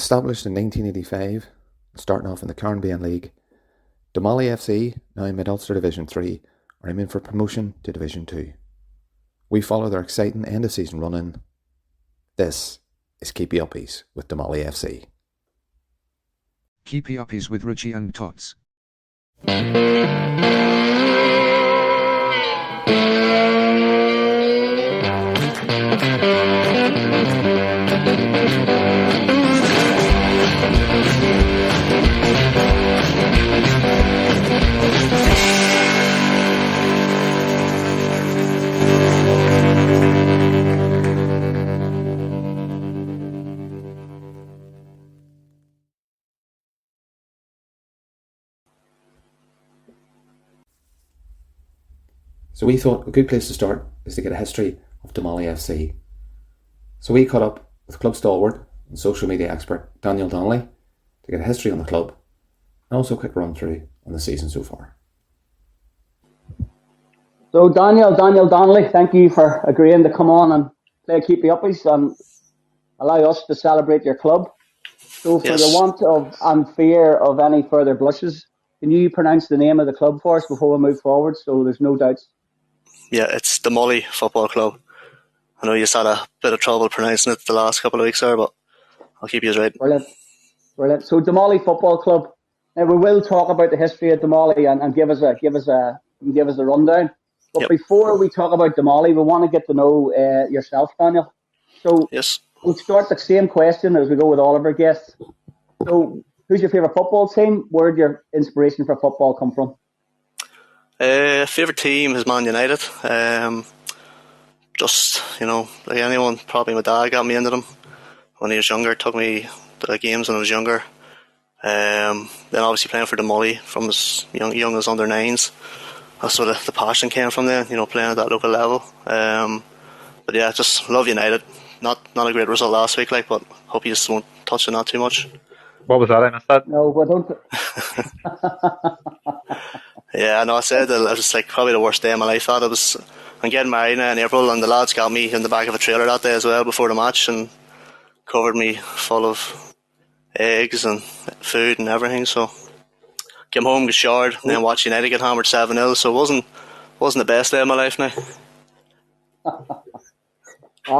Established in 1985, starting off in the Caribbean League, Damolly FC, now in Mid Ulster Division 3, are aiming for promotion to Division 2. We follow their exciting end of season run in. This is Keepie Uppies with Damolly FC. Keepie Uppies with Richie and Tots. So we thought a good place to start is to get a history of Damolly FC. So we caught up with club stalwart and social media expert Daniel Donnelly to get a history on the club and also a quick run through on the season so far. So Daniel Donnelly, thank you for agreeing to come on and play Keepie Uppies and allow us to celebrate your club. So for the want of and fear of any further blushes, can you pronounce the name of the club for us before we move forward so there's no doubts? Yeah, it's Damolly Football Club. I know you had a bit of trouble pronouncing it the last couple of weeks there, but I'll keep you right. Brilliant. So Damolly Football Club. Now we will talk about the history of Damolly and give us a rundown. But before we talk about Damolly, we want to get to know yourself, Daniel. So we'll start the same question as we go with all of our guests. So who's your favourite football team? Where did your inspiration for football come from? Favourite team is Man United. Just, like anyone, probably my dad got me into them when he was younger, took me to the games when I was younger. Then obviously playing for Damolly from as young as under nines. That's where the passion came from there, playing at that local level. But yeah, just love United. Not a great result last week, but hope you just won't touch on that too much. What was that? I missed that. No, we don't. Yeah, I know. I said that it was probably the worst day of my life. I'm getting married now in April, and the lads got me in the back of a trailer that day as well before the match and covered me full of eggs and food and everything. So came home, got showered, and then watched United get hammered 7-0. So it wasn't the best day of my life now.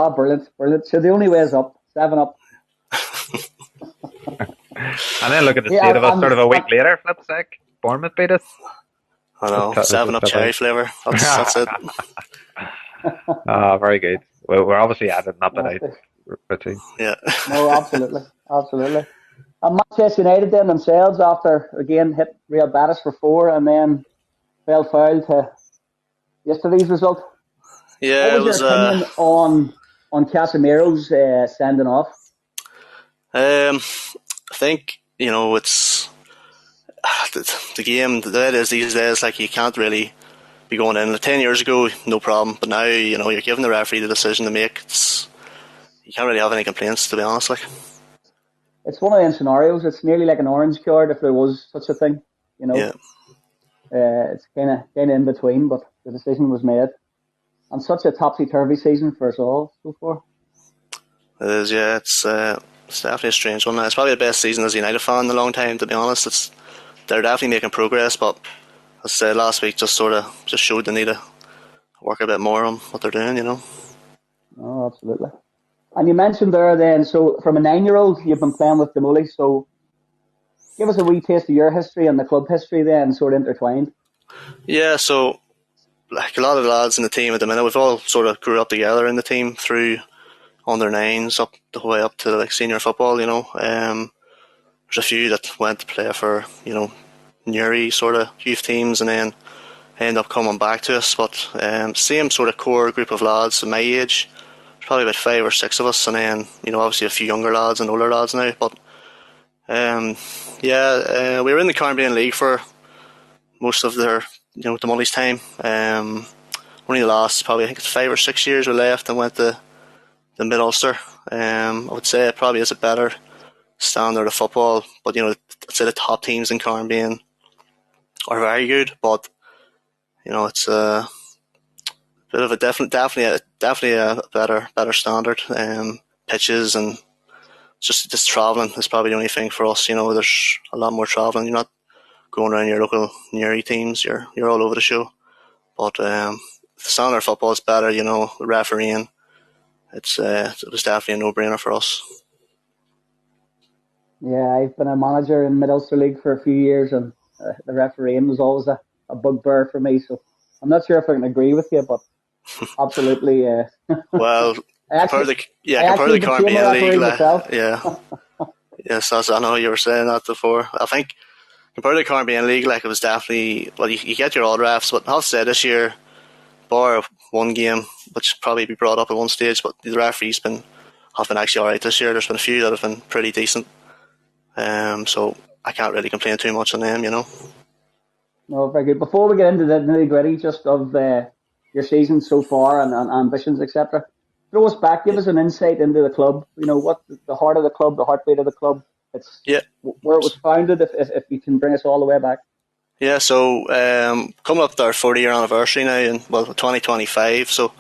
Brilliant. So the only way is up. 7-up. And then look at the state of us sort of a week later, flip's sake. Bournemouth beat us. I know, 7-up cherry flavour. That's it. Very good. Well, we're obviously adding up and out, Richie. Yeah. No, absolutely. And Manchester United then themselves, after again hit Real Betis for 4 and then fell foul to yesterday's result. Yeah, what was your opinion on Casemiro's sending off? I think it's the game that is these days. You can't really be going in. 10 years ago, no problem, but now you're giving the referee the decision to make. You can't really have any complaints, to be honest. It's one of them scenarios. It's nearly like an orange card if there was such a thing. Yeah. It's kind of in between, but the decision was made. And such a topsy-turvy season for us all so far. It is, yeah. It's definitely a strange one. It's probably the best season as a United fan in a long time, to be honest. They're definitely making progress, but as I said last week, just showed they need to work a bit more on what they're doing, Oh, absolutely. And you mentioned there then, so from a 9-year-old, you've been playing with Damolly, so give us a wee taste of your history and the club history then, sort of intertwined. Yeah, so a lot of the lads in the team at the minute, we've all sort of grew up together in the team through under nines up the way up to senior football. There's a few that went to play for Newry sort of youth teams and then end up coming back to us. But same sort of core group of lads at my age. There's probably about 5 or 6 of us, and then obviously a few younger lads and older lads now. But we were in the Caribbean League for most of their Damolly's time. Only the last probably I think it's 5 or 6 years we left and went to the Mid Ulster. I would say it probably is a better standard of football, but I'd say the top teams in Caribbean are very good, but it's a bit of a definitely a better standard. Pitches and just this travelling is probably the only thing for us. There's a lot more travelling. You're not going around your local near teams. You're all over the show. But the standard football is better. The refereeing. It was definitely a no-brainer for us. Yeah, I've been a manager in Mid Ulster League for a few years, and the refereeing was always a bugbear for me. So I'm not sure if I can agree with you, but absolutely. Well, compare the Caribbean League. myself. Yeah. Yes, I know you were saying that before. I think compared to the Caribbean League, it was definitely, well, you get your odd refs, but I'll say this year, bar one game, which probably be brought up at one stage, but the referees have been actually alright this year. There's been a few that have been pretty decent. So I can't really complain too much on them, No, very good. Before we get into the nitty-gritty just of your season so far and ambitions, etc., throw us back, give us an insight into the club. What the heart of the club, the heartbeat of the club. It's where it was founded, if you can bring us all the way back. Yeah, so coming up to our 40-year anniversary now in 2025, so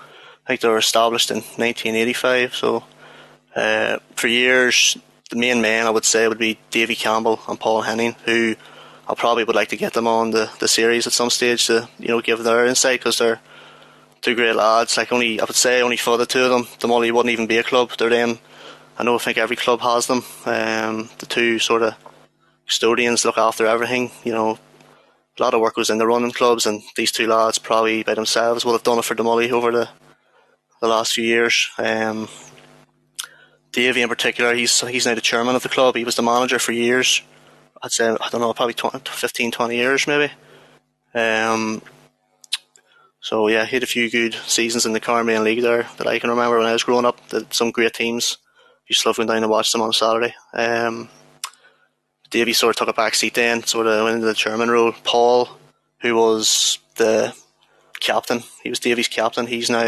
I think they were established in 1985. So for years, the main men I would say would be Davy Campbell and Paul Henning, who I probably would like to get them on the series at some stage to give their insight, because they're two great lads. I would say only for the two of them, Damolly wouldn't even be a club. They're them. I think every club has them. The two sort of custodians look after everything. A lot of work goes into running clubs, and these two lads probably by themselves will have done it for Damolly over the last few years. Davey in particular, he's now the chairman of the club. He was the manager for years. I'd say, I don't know, probably 15, 20 years maybe. So yeah, he had a few good seasons in the Caribbean League there that I can remember when I was growing up. Some great teams. Used to love going down and watch them on Saturday. Davey sort of took a back seat then, sort of went into the chairman role. Paul, who was the captain, he was Davey's captain. He's now,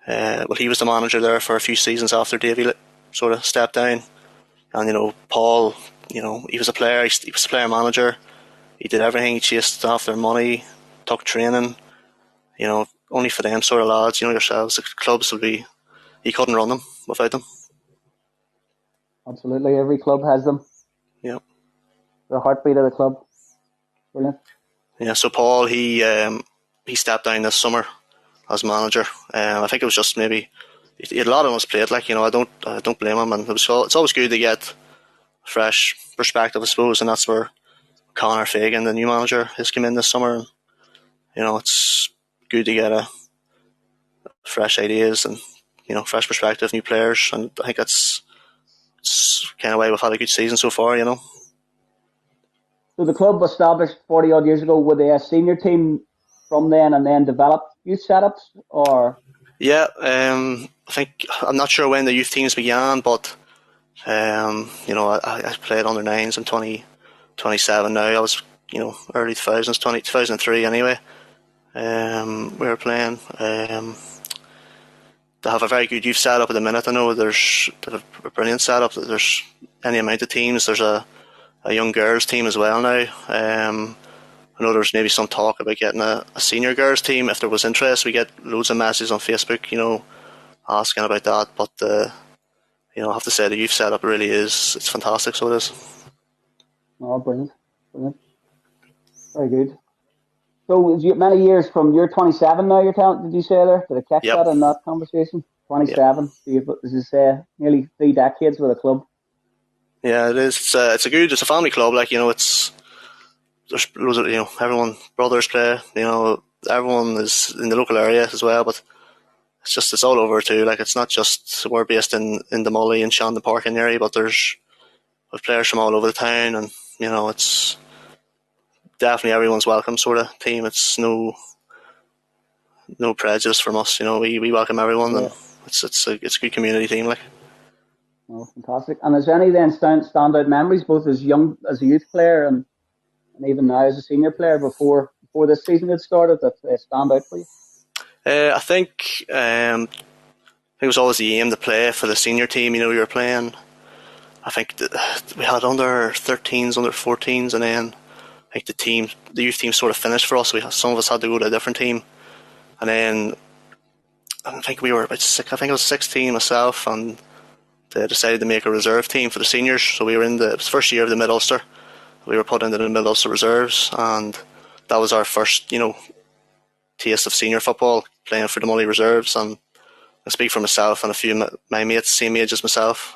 he was the manager there for a few seasons after Davey sort of stepped down. And Paul, he was a player. He was a player manager. He did everything. He chased after money, took training. Only for them sort of lads, yourselves, the clubs will be. He couldn't run them without them. Absolutely, every club has them. Yeah. The heartbeat of the club. Brilliant. Yeah. So Paul, he stepped down this summer as manager. I think it was just maybe he had a lot of us played. I don't blame him, and it's always good to get fresh perspective, I suppose, and that's where Conor Fegan, the new manager, has come in this summer. And, it's good to get fresh ideas and fresh perspective, new players, and I think it's kind of why we've had a good season so far. So the club was established 40 odd years ago with a senior team from then, and then developed youth setups, or? Yeah, I think I'm not sure when the youth teams began, but I played under nines. I'm 27 now. I was early 2000s, 2003 anyway. We were playing. They have a very good youth setup at the minute. I know they have a brilliant setup. There's any amount of teams. There's a young girls team as well now. I know there's maybe some talk about getting a senior girls team if there was interest. We get loads of messages on Facebook, asking about that. But I have to say the youth setup really it's fantastic. So it is. Oh, brilliant. Very good. So many years from you're 27 now. Did you say there? Did I catch that in that conversation? 27. Yep. So this is nearly 3 decades with a club. Yeah, it is. It's a family club. There's loads of everyone, brothers play. Everyone is in the local area as well. But it's all over too. It's not just we're based in Damolly and Shandon Park in the area, but there's players from all over the town, and it's definitely everyone's welcome sort of team. It's no prejudice from us. We welcome everyone, and it's a good community team. Oh, fantastic! And is there any then standout memories, both as a youth player and even now as a senior player before this season had started, that stand out for you? I think it was always the aim to play for the senior team. We were playing. I think we had under 13s, under 14s, and then I think the youth team sort of finished for us. Some of us had to go to a different team, and then I think we were about I think I was 16 myself, and they decided to make a reserve team for the seniors. So we were it was the first year of the Mid Ulster. We were put into the Mid Ulster reserves, and that was our first, taste of senior football, playing for the Damolly reserves. And I speak for myself and a few of my mates, same age as myself.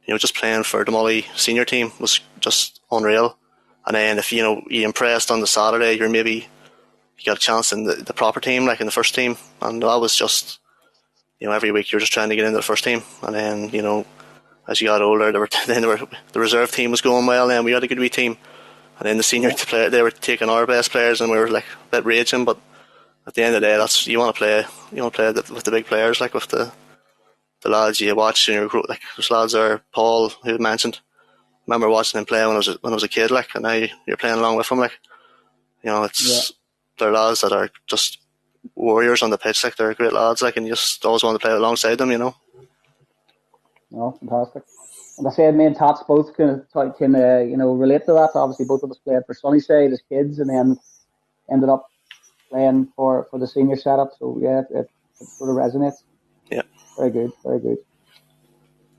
Just playing for the Damolly senior team was just unreal. And then if you impressed on the Saturday, you got a chance in the proper team, like in the first team, and that was just every week you're just trying to get into the first team. And then as you got older, the reserve team was going well, and we had a good wee team. And then the senior player, they were taking our best players, and we were like a bit raging. But at the end of the day, you want to play with the big players, like with the lads you watch in your group. Like there's lads there, Paul, who had mentioned. I remember watching him play when I was a kid, like, and now you're playing along with him, like, they're lads that are just warriors on the pitch, like they're great lads, like, and you just always want to play alongside them, No, fantastic. And I said me and Tots both can relate to that. Obviously, both of us played for Sunnyside as kids, and then ended up playing for the senior setup. So yeah, it sort of resonates. Yeah. Very good, very good.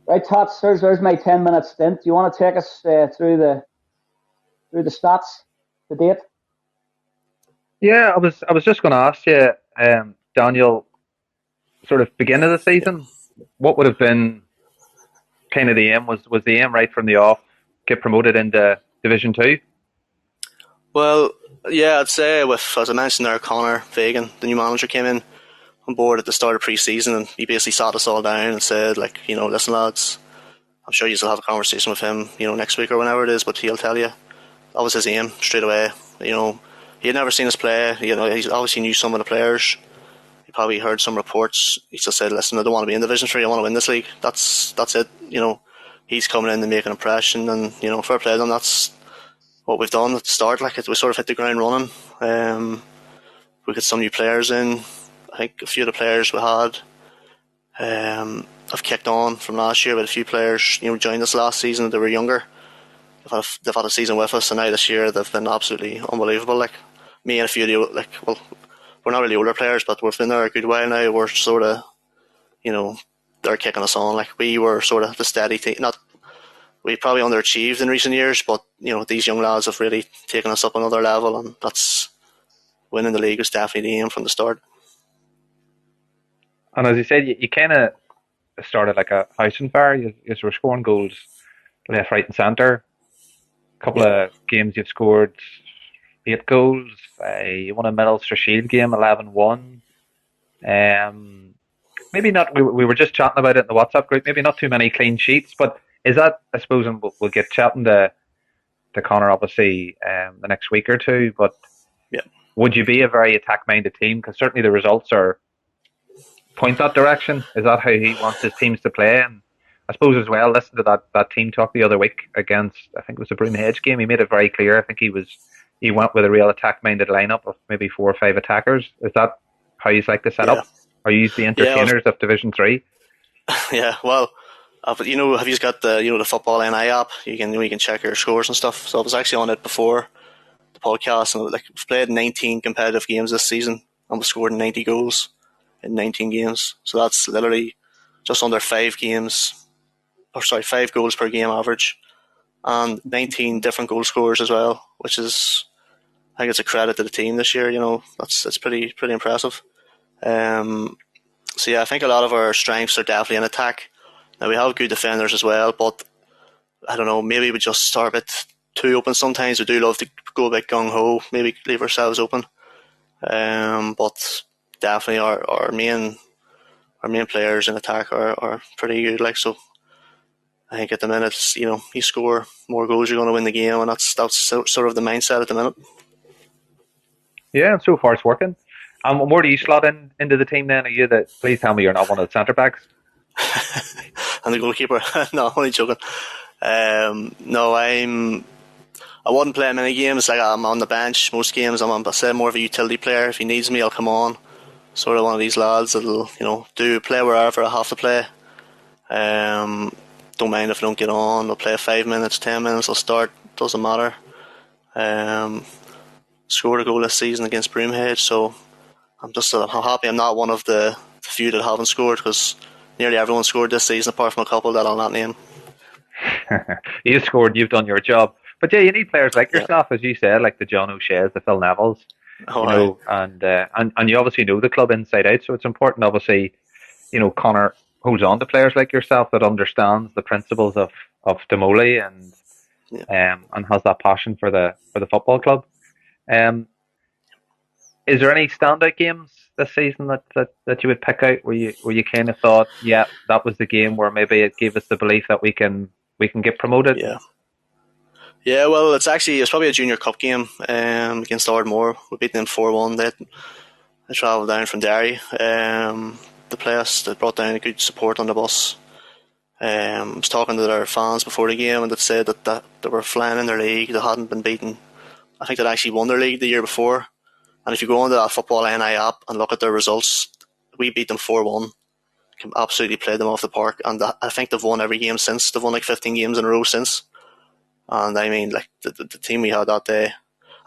Right, Tots, there's my 10-minute stint. Do you want to take us through the stats to date? Yeah, I was just going to ask you, Daniel, sort of beginning of the season, what would have been kind of the aim? Was the aim right from the off, get promoted into Division 2? Well, yeah, I'd say as I mentioned there, Conor Fegan, the new manager, came in on board at the start of pre-season, and he basically sat us all down and said, like, listen, lads, I'm sure you'll have a conversation with him, next week or whenever it is, but he'll tell you. That was his aim straight away. He had never seen us play. He obviously knew some of the players. He probably heard some reports. He just said, listen, I don't want to be in Division 3, I want to win this league. That's it. He's coming in to make an impression, and fair play to him. That's what we've done at the start. Like, we sort of hit the ground running. We got some new players in. I think a few of the players we had have kicked on from last year, but a few players joined us last season. They were younger. They've had a season with us, and now this year they've been absolutely unbelievable. Like me and a few of the we're not really older players, but we've been there a good while now. We're sort of they're kicking us on. Like, we were sort of the steady team. We probably underachieved in recent years, but these young lads have really taken us up another level, and that's winning the league was definitely the aim from the start. And as you said, you kind of started like a house on fire. You were scoring goals left, right, and centre. A couple of games you've scored 8 goals. You won a Mid Ulster Shield game, 11-1. Maybe not. We were just chatting about it in the WhatsApp group. Maybe not too many clean sheets, but is that, I suppose, and we'll get chatting to Conor obviously the next week or two. But would you be a very attack-minded team? Because certainly the results point that direction. Is that how he wants his teams to play? And I suppose as well, listen to that team talk the other week against, I think it was the Broomhead game. He made it very clear. I think he went with a real attack-minded lineup of maybe 4 or 5 attackers. Is that how you like to set up? Are you the entertainers of Division 3? Yeah, well, but have you got the the Football NI app? You can check your scores and stuff. So I was actually on it before the podcast, and we've played 19 competitive games this season, and we've scored 90 goals in 19 games. So that's literally just under 5 goals per game average, and 19 different goal scorers as well, which is, I think it's a credit to the team this year. It's pretty impressive. So yeah, I think a lot of our strengths are definitely in attack. Now, we have good defenders as well, but I don't know, maybe we just start a bit too open sometimes. We do love to go a bit gung-ho, maybe leave ourselves open. But definitely our main players in attack are pretty good. Like, so I think at the minute, you score more goals, you're going to win the game, and that's sort of the mindset at the minute. Yeah, and so far it's working. And where do you slot into the team then? Are you please tell me you're not one of the centre backs. And the goalkeeper. No, I'm only joking. No, I wouldn't play many games. Like, I'm on the bench most games. I'm more of a utility player. If he needs me, I'll come on. Sort of one of these lads that'll play wherever I have to play. Don't mind if I don't get on. I'll play 5 minutes, 10 minutes. I'll start. Doesn't matter. Scored a goal this season against Broomhead, so I'm happy I'm not one of the few that haven't scored, because nearly everyone scored this season, apart from a couple that I'll not name. You scored, you've done your job. But yeah, you need players like Yeah. yourself, as you said, like the John O'Shea's, the Phil Nevilles, Oh, you know, and you obviously know the club inside out, so it's important, obviously, you know, Conor holds on to players like yourself that understands the principles of Damolly and has that passion for the football club. Um, is there any standout games this season that you would pick out where you kind of thought, yeah, that was the game where maybe it gave us the belief that we can get promoted? yeah. Yeah, well, it's probably a junior cup game against Ardmore. We beat them 4-1. They travelled down from Derry. The place, they brought down a good support on the bus. I was talking to their fans before the game, and they said that they were flying in their league. They hadn't been beaten. I think they'd actually won their league the year before. And if you go onto that Football NI app and look at their results, we beat them 4-1. Absolutely played them off the park. And I think they've won every game since. They've won like 15 games in a row since. And I mean, like the team we had that day,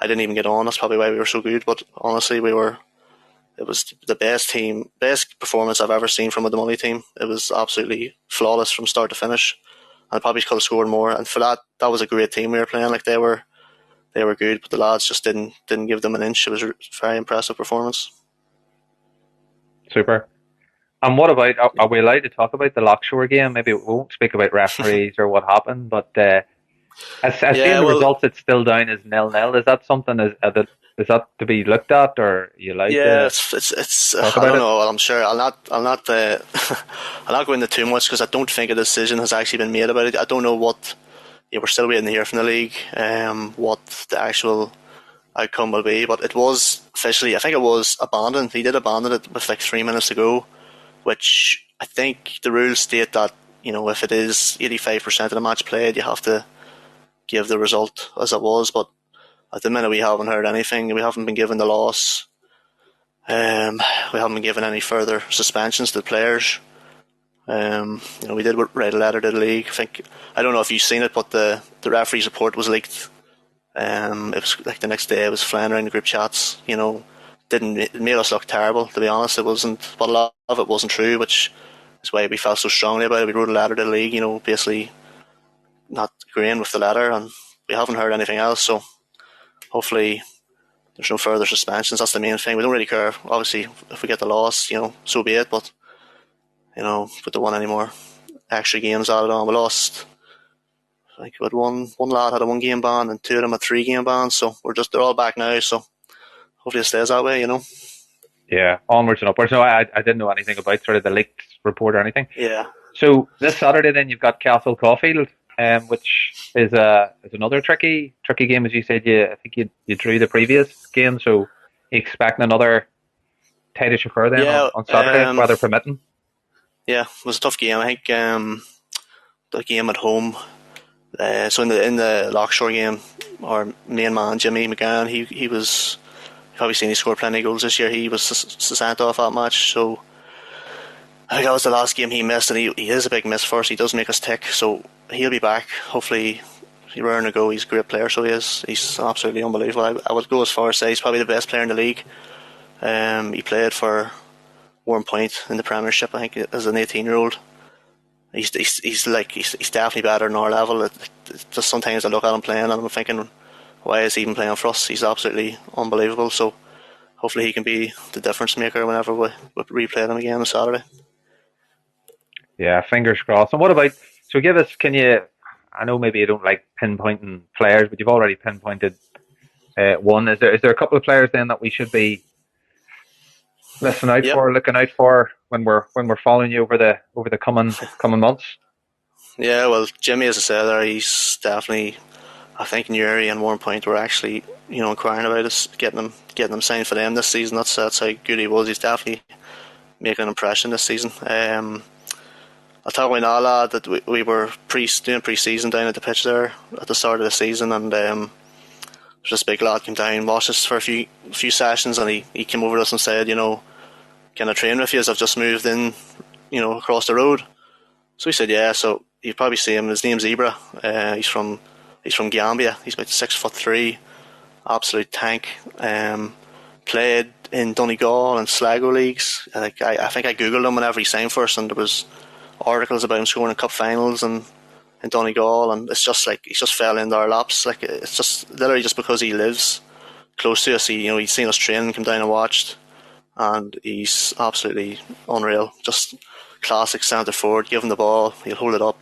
I didn't even get on. That's probably why we were so good. But honestly, it was the best performance I've ever seen from a Damolly team. It was absolutely flawless from start to finish. And I probably could have scored more. And for that was a great team we were playing. Like they were good, but the lads just didn't give them an inch. It was a very impressive performance. Super. And what about, are we allowed to talk about the Lockshore game? Maybe we won't speak about referees or what happened, but I've seen the results, it's still down as 0-0. Is that something, is that to be looked at, or are you allowed to it's talk I about don't it? know. I'm sure I'll not I'll not go into too much because I don't think a decision has actually been made about it. I don't know what. Yeah, we're still waiting to hear from the league what the actual outcome will be, but it was officially, I think it was abandoned. He did abandon it with like 3 minutes to go, which I think the rules state that, you know, if it is 85% of the match played, you have to give the result as it was. But at the minute, we haven't heard anything. We haven't been given the loss. We haven't been given any further suspensions to the players. You know, we did write a letter to the league. I don't know if you've seen it, but the referee's report was leaked. It was like the next day. It was flying around the group chats. You know, it made us look terrible. To be honest, it wasn't. But a lot of it wasn't true, which is why we felt so strongly about it. We wrote a letter to the league. You know, basically not agreeing with the letter, and we haven't heard anything else. So hopefully there's no further suspensions. That's the main thing. We don't really care. Obviously, if we get the loss, you know, so be it. But you know, if we don't want any more extra games added on, we lost. Like we had one lad had a 1 game ban and 2 of them had 3 game bans. So they're all back now. So hopefully it stays that way. You know. Yeah, onwards and upwards. No, I didn't know anything about sort of the leaked report or anything. Yeah. So this Saturday, then you've got Castle Caulfield, which is another tricky game, as you said. I think you drew the previous game, so you expecting another tightish affair then on Saturday, weather permitting. Yeah, it was a tough game. I think the game at home. So in the Lockshore game, our main man Jimmy McGann, he was. You've probably seen he scored plenty of goals this year. He was sent off that match, so I think that was the last game he missed, and he is a big miss for us. He does make us tick, so he'll be back. Hopefully, he's raring to go. He's a great player, so he is. He's absolutely unbelievable. I would go as far as say he's probably the best player in the league. He played for Warren Point in the Premiership, I think, as an 18-year-old. He's definitely better than our level. It's just sometimes I look at him playing and I'm thinking, why is he even playing for us? He's absolutely unbelievable. So hopefully he can be the difference maker whenever we replay them again on Saturday. Yeah, fingers crossed. And what about, so give us, I know maybe you don't like pinpointing players, but you've already pinpointed one. Is there a couple of players then that we should be looking out for when we're following you over the coming months? Yeah, well, Jimmy, as I said there, he's definitely, I think Newry and Warren Point were actually, you know, inquiring about us, getting them signed for them this season. That's how good he was. He's definitely making an impression this season. I'll tell you now, lad, that we were doing pre-season down at the pitch there at the start of the season, and there's this big lad came down, watched us for a few sessions, and he came over to us and said, you know, can I train with you as I've just moved in, you know, across the road? So we said, yeah. So you'd probably see him. His name's Ibra. He's from Gambia. He's about 6'3", absolute tank. Played played in Donegal and Sligo leagues. Like I think I googled him whenever he signed for us, and there was articles about him scoring in cup finals and in Donegal, and it's just like he's just fell into our laps. Like it's just literally just because he lives close to us. He's seen us train, come down and watched, and he's absolutely unreal. Just classic centre forward. Give him the ball, he'll hold it up,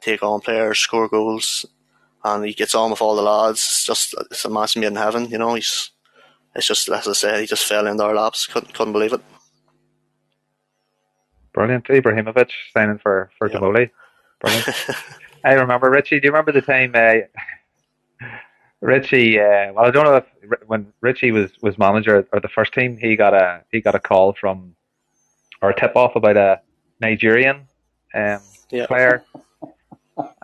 take on players, score goals, and he gets on with all the lads. It's a match made in heaven. It's just, as I said, he just fell into our laps. Couldn't believe it. Brilliant. Ibrahimovic signing for Damolly. Brilliant. I remember Richie. Do you remember the time Richie? Well, I don't know if when Richie was manager or the first team, he got a call from or a tip off about a Nigerian player,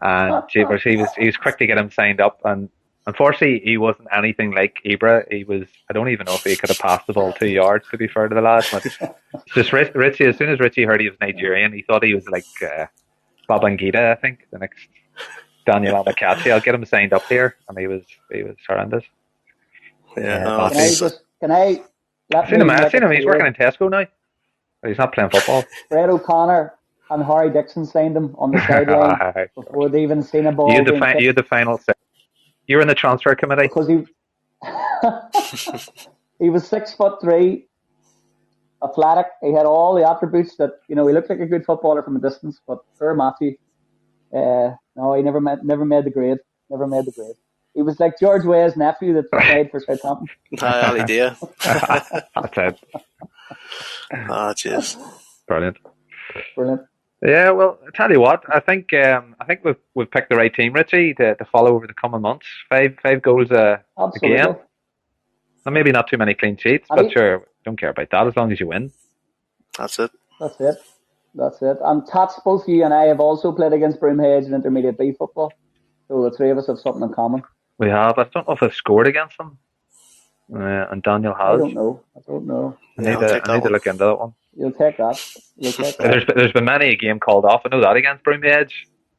and he was quick to get him signed up, and unfortunately he wasn't anything like Ibra. I don't even know if he could have passed the ball 2 yards, to be fair to the lad. But just Richie, as soon as Richie heard he was Nigerian, he thought he was like Babangida, I think, the next Daniel Donnelly. I'll get him signed up here, and he was horrendous. Yeah, Can I? I've seen him. He's working in Tesco now. He's not playing football. Brett O'Connor and Harry Dixon signed him on the sideline before they even seen a ball. You had the final say. You were in the transfer committee because he was 6'3", athletic. He had all the attributes that he looked like a good footballer from a distance. But poor Matthew, no, he never made the grade. Never made the grade. He was like George Weah's nephew that played for Southampton. Ali Dia. That's it. Jeez. Brilliant. Yeah, well, I tell you what, I think we've picked the right team, Richie, to follow over the coming months. Five goals a game. And maybe not too many clean sheets, but sure, don't care about that as long as you win. That's it. And Tats, both you and I have also played against Broomheads in Intermediate B football. So the three of us have something in common. We have. I don't know if I've scored against them. And Daniel has. I don't know. I need to look into that one. You'll take that. There's been many a game called off. I know that against Broomheads.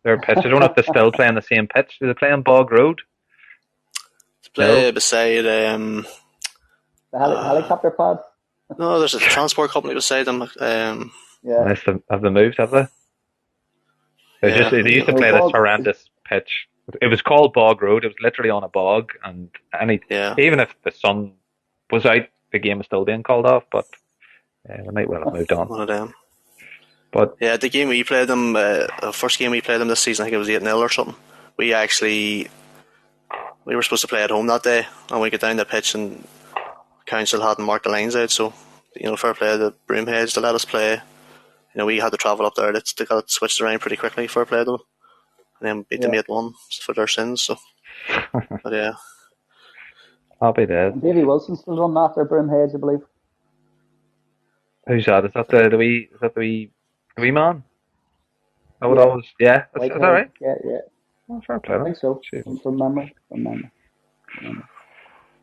Their pitch. I don't know if they're still playing the same pitch. Do they play on Bog Road? Play beside the helicopter pad. No, there's a transport company beside them. Yeah. Have they moved? Have they? They used to play this horrendous pitch. It was called Bog Road. It was literally on a bog, and even if the sun was out, the game was still being called off. But they might well have moved on. One of them. But yeah, the game we played them, the first game we played them this season, I think it was 8-0 or something. We were supposed to play at home that day, and we got down the pitch, and council hadn't marked the lines out. So fair play to the Broomheads to let us play. We had to travel up there. They got it switched around pretty quickly. Fair play to them. And then beat them 8-1 for their sins. So, but yeah. Happy days. Davy Wilson still running after Broomheads, I believe. Who's that? Is that the wee man? Oh, that was yeah. Is that right? Yeah. Oh, fair play. I think so. From memory.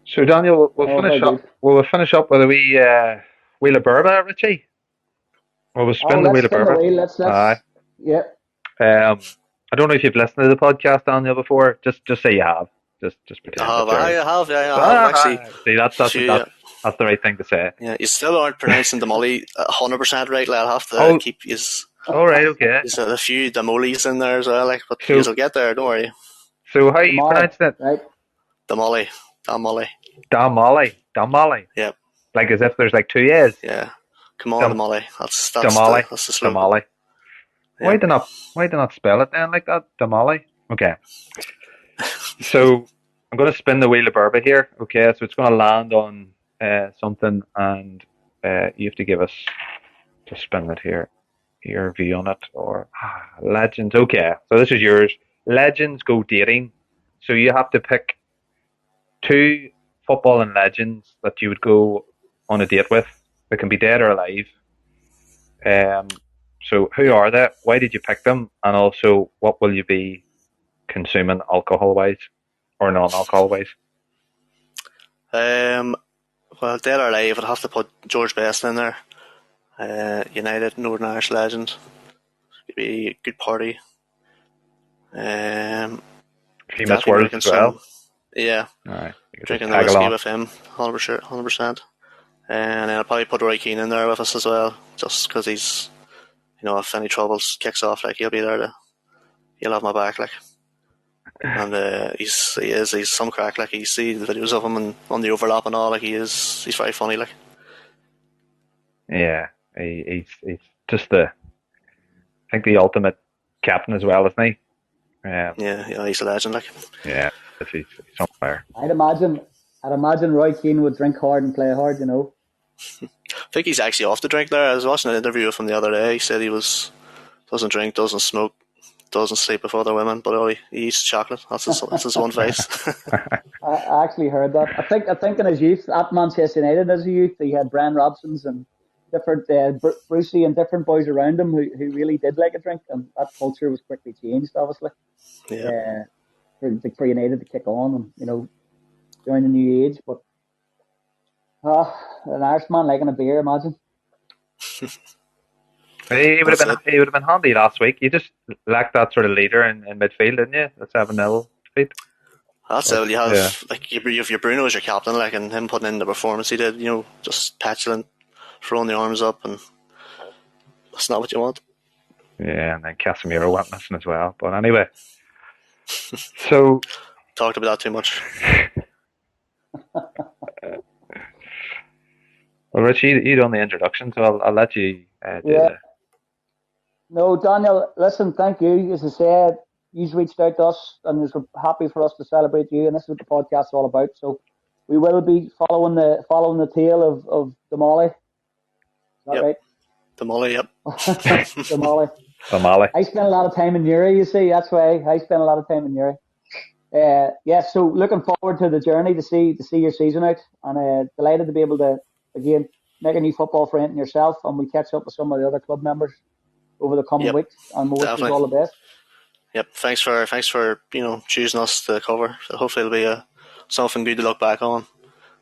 So Daniel, we'll finish up with a wee Wheel of Berba, Richie. Or we'll spin the Wheel of Berba. Let's. Yeah. I don't know if you've listened to the podcast, Daniel, before. Just say you have. Just pretend. I have actually. See, that's the right thing to say. Yeah, you still aren't pronouncing Damolly 100% right. I'll have to keep you. All right, okay. There's a few Damollys in there as well, but you'll get there. Don't worry. So how you pronounce it? Right. Damolly. Yep. Like as if there's like two A's. Yeah. Come on, Damolly. That's Damolly. That's the slogan. Damolly. Yeah. Why do not spell it then like that? Damolly. Okay. So I'm going to spin the Wheel of Berba here. Okay, so it's going to land on something, and you have to give us to spin it here. Your view on it, or legends. Okay, so this is yours. Legends go dating. So you have to pick two footballing legends that you would go on a date with. They can be dead or alive. So who are they? Why did you pick them? And also, what will you be consuming alcohol-wise or non-alcohol-wise? Well, dead or alive, I'd have to put George Best in there. United, Northern Irish legend. It'd be a good party. Famous words as well. Yeah. All right. Drinking the whiskey with him, 100%. And then I'll probably put Roy Keane in there with us as well, just because he's, if any troubles kicks off, like he'll be there he'll have my back, like. And he's some crack, like. You see the videos of him and on the overlap and all, like he's very funny, like. Yeah, he's just I think the ultimate captain as well, isn't he? Yeah, he's a legend, like. Yeah, he's somewhere. I'd imagine Roy Keane would drink hard and play hard, I think he's actually off the drink there. I was watching an interview with him the other day. He said he doesn't drink, doesn't smoke, doesn't sleep with other women, but he eats chocolate. That's his one vice. I actually heard that. I think in his youth at Manchester United as a youth, he had Brian Robson's and different Brucey and different boys around him who really did like a drink, and that culture was quickly changed, obviously. Yeah. For United to kick on and join the new age, but an Irishman liking a beer, imagine. He would have been handy last week. You just lacked that sort of leader in midfield, didn't you? The 7-0 defeat. That's it. You have you have your Bruno as your captain, like, and him putting in the performance he did. Just petulant, throwing the arms up, and that's not what you want. Yeah, and then Casemiro went missing as well. But anyway, so talked about that too much. Well, Rich, you done the introduction, so I'll let you do that. No, Daniel, listen, thank you. As I said, you've reached out to us and was happy for us to celebrate you, and this is what the podcast is all about. So we will be following the tale of Damolly. Is that right? Damolly, yep. Damolly. Damolly. I spent a lot of time in Newry, you see. That's why I spent a lot of time in Newry. So looking forward to the journey to see your season out, and delighted to be able to, again, make a new football friend in yourself, and we'll catch up with some of the other club members over the coming weeks, and we'll wish you all the best. Yep, thanks for choosing us to cover. Hopefully it'll be something good to look back on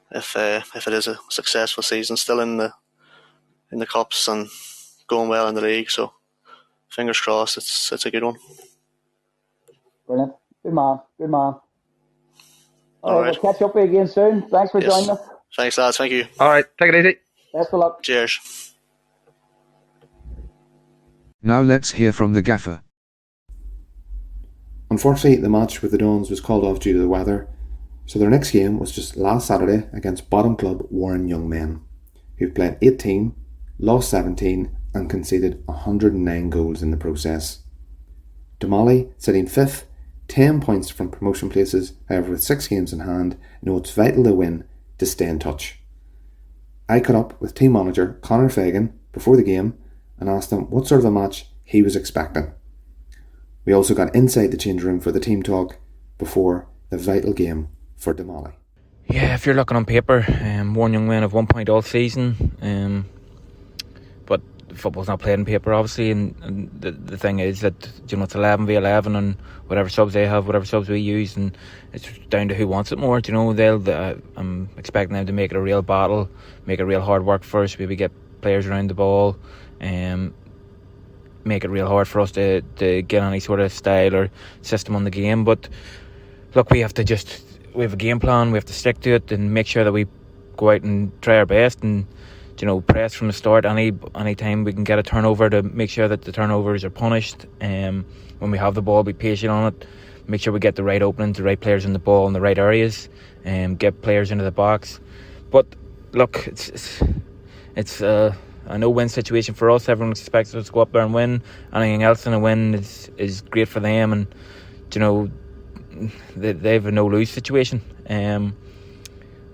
if it is a successful season, still in the cups and going well in the league. So fingers crossed, it's a good one. Brilliant, good man. All right, we'll catch up with you again soon. Thanks for joining us. Thanks, lads. Thank you. All right, take it easy. Best of luck. Cheers. Now let's hear from the gaffer. Unfortunately, the match with the Dons was called off due to the weather, so their next game was just last Saturday against bottom club Warren Young Men, who played 18, lost 17 and conceded 109 goals in the process. Damolly, sitting 5th, 10 points from promotion places, however with 6 games in hand, know it's vital to win to stay in touch. I caught up with team manager Conor Fegan before the game and asked him what sort of a match he was expecting. We also got inside the change room for the team talk before the vital game for Damolly. Yeah, if you're looking on paper, Warren Young Men have 1 point all season, but football's not played on paper, obviously, and the thing is that it's 11v11 and whatever subs they have, whatever subs we use, and it's down to who wants it more. I'm expecting them to make it a real battle, make it real hard work first, maybe get players around the ball, make it real hard for us to get any sort of style or system on the game. But look, we have a game plan, we have to stick to it and make sure that we go out and try our best and press from the start. Any time we can get a turnover, to make sure that the turnovers are punished. When we have the ball, be patient on it, make sure we get the right openings, the right players in the ball in the right areas, get players into the box. But look, it's a no-win situation for us. Everyone expects us to go up there and win. Anything else in a win is great for them, and they have a no-lose situation.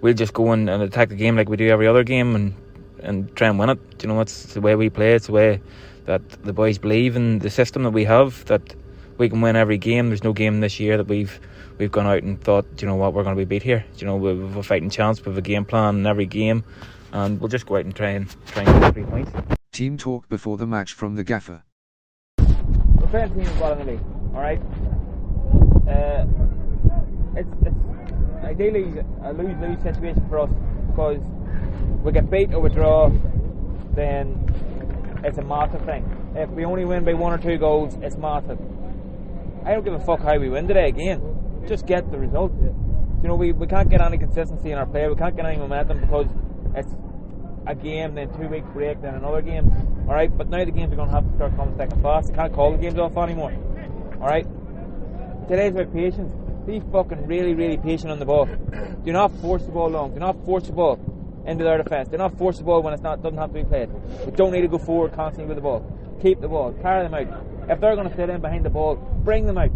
We'll just go and attack the game like we do every other game and try and win it. It's the way we play. It's the way that the boys believe in the system that we have, that we can win every game. There's no game this year that we've gone out and thought, we're going to be beat here. We have a fighting chance. We have a game plan in every game, and we'll just go out and try and get 3 points. Team talk before the match from the gaffer. We're playing team as well in the league, alright? It's ideally a lose-lose situation for us, because we get beat or we draw, then it's a massive thing. If we only win by 1 or 2 goals, it's massive. I don't give a fuck how we win today again. Just get the result. We can't get any consistency in our play. We can't get any momentum because a game, then 2 weeks break, then another game. Alright, but now the games are going to have to start coming thick and fast. I can't call the games off anymore. Alright? Today's about patience. Be fucking really, really patient on the ball. Do not force the ball long. Do not force the ball into their defence. Do not force the ball when doesn't have to be played. We don't need to go forward constantly with the ball. Keep the ball. Carry them out. If they're going to sit in behind the ball, bring them out.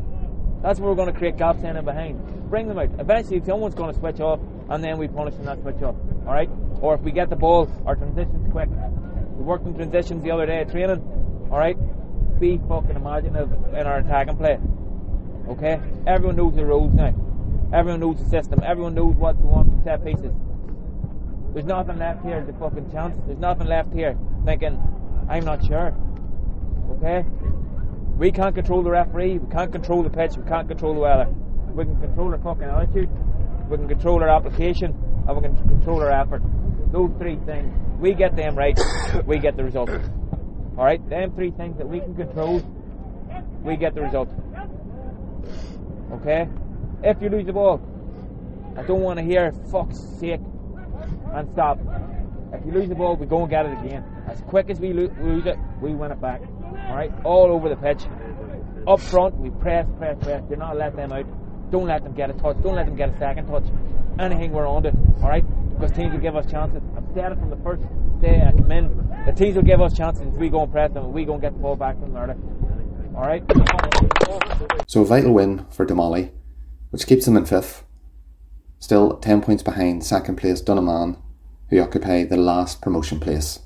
That's where we're going to create gaps in and behind. Bring them out. Eventually someone's going to switch off, and then we punish them that switch off. Alright? Or if we get the ball, our transition's quick. We worked in transitions the other day at training. Alright? Be fucking imaginative in our attacking play. Okay? Everyone knows the rules now. Everyone knows the system. Everyone knows what we want from set pieces. There's nothing left here to fucking chance. There's nothing left here thinking, I'm not sure. Okay? We can't control the referee. We can't control the pitch. We can't control the weather. We can control our fucking attitude. We can control our application. And we can control our effort. Those 3 things. We get them right, we get the result. Alright? Them 3 things that we can control, we get the result. Okay? If you lose the ball, I don't want to hear fuck's sake and stop. If you lose the ball, we go and get it again. As quick as we lose it, we win it back. Alright? All over the pitch. Up front, we press. Do not let them out. Don't let them get a touch. Don't let them get a second touch. Anything we're on it. Alright? Because teams will give us chances. I've said it from the first day I come in. The teams will give us chances if we go and press them and we go and get the ball back from there. Alright? So a vital win for Damolly, which keeps them in 5th. Still 10 points behind second place Donegal, who occupy the last promotion place.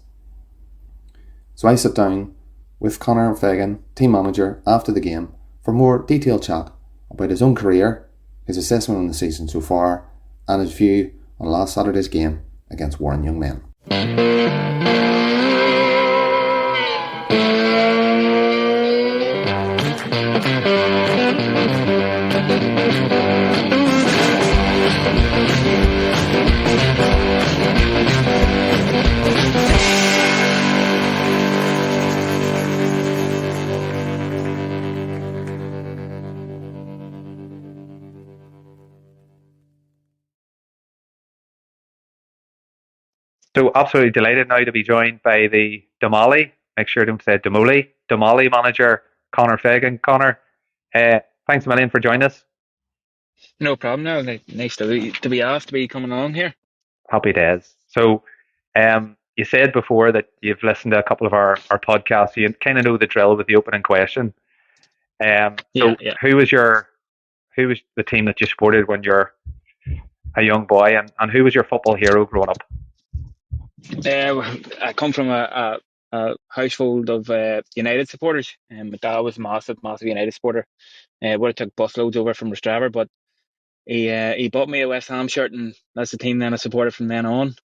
So I sit down with Conor Fegan, team manager, after the game for more detailed chat about his own career, his assessment on the season so far, and his view on last Saturday's game against Warren Young Men. So absolutely delighted now to be joined by the Damolly, make sure I don't say Damolly manager, Conor Fegan. Conor, thanks a million for joining us. No problem now. Nice to be asked to be coming along here. Happy days. So you said before that you've listened to a couple of our podcasts, so you kind of know the drill with the opening question. Yeah. Who was the team that you supported when you're a young boy, and who was your football hero growing up? I come from a household of United supporters, and my dad was a massive United supporter. Would have took busloads over from Rostrava, but he bought me a West Ham shirt, and that's the team then I supported from then on.